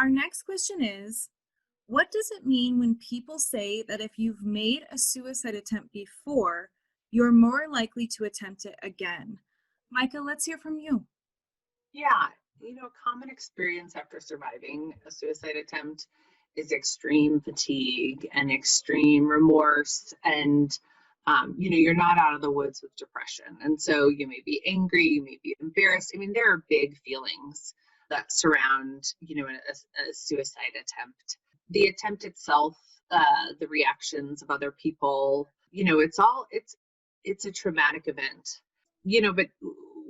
Our next question is, what does it mean when people say that if you've made a suicide attempt before, you're more likely to attempt it again? Micah, let's hear from you. Yeah, a common experience after surviving a suicide attempt is extreme fatigue and extreme remorse. And, you're not out of the woods with depression. And so you may be angry, you may be embarrassed. I mean, there are big feelings that surround, a suicide attempt. The attempt itself, the reactions of other people, it's a traumatic event, but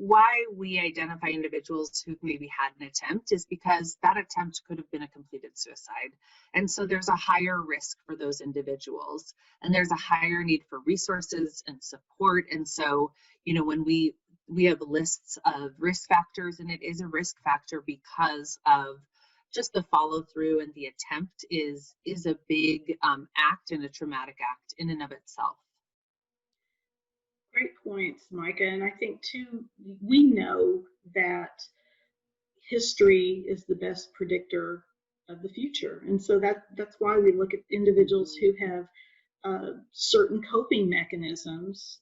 why we identify individuals who've maybe had an attempt is because that attempt could have been a completed suicide. And so there's a higher risk for those individuals, and there's a higher need for resources and support. And so, when we have lists of risk factors, and it is a risk factor because of just the follow through, and the attempt is a big act and a traumatic act in and of itself. Great points, Micah. And I think, too, we know that history is the best predictor of the future. And so that's why we look at individuals who have certain coping mechanisms,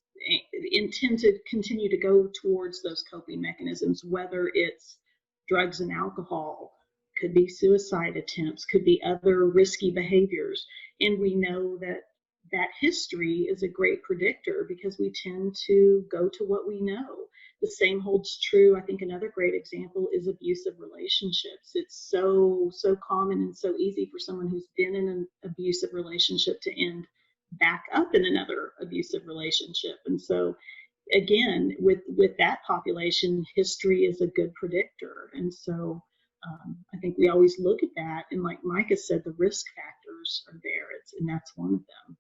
intend to continue to go towards those coping mechanisms, whether it's drugs and alcohol, could be suicide attempts, could be other risky behaviors. And we know that history is a great predictor because we tend to go to what we know. The same holds true. I think another great example is abusive relationships. It's so common and so easy for someone who's been in an abusive relationship to end back up in another abusive relationship. And so again, with that population, history is a good predictor. And so I think we always look at that, and like Micah said, the risk factors are there, and that's one of them.